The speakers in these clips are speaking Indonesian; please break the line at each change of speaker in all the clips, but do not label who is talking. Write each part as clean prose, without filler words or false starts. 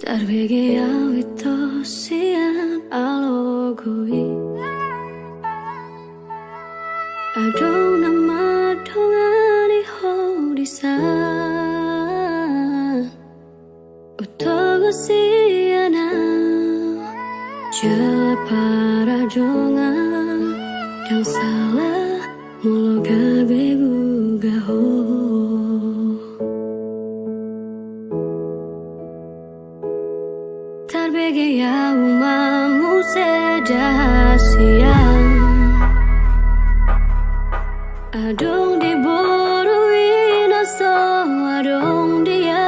Tarbege awito sian alogui Adong nama dongani hodisa Utogo siana Jala para jongan Yang salah mulo gabegu gaho Tarbege ya umamu sedasian Adong di boruin aso adong dia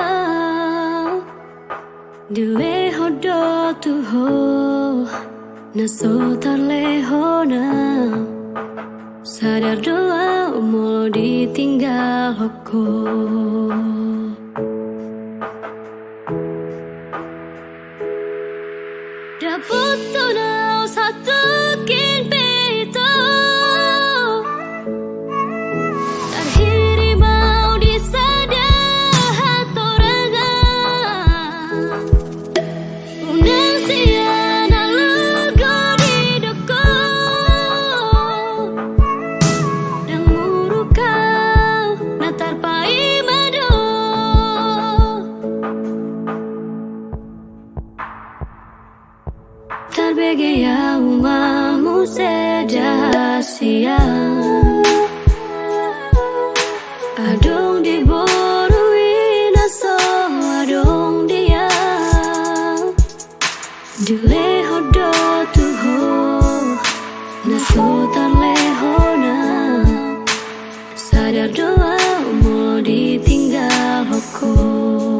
Dileho do tuho naso tarleho na Sadar doa umolo ditinggal hoko Dapat tunau satu kinpito Terhiri mau disadar hatoraga Unasian alugo di doko Dan murukau natar paimado Tarbege ya umamu sedasian Adong di boruin aso adong dia Dileho do tuho naso tarleho na Sadar doa mau ditinggal hoko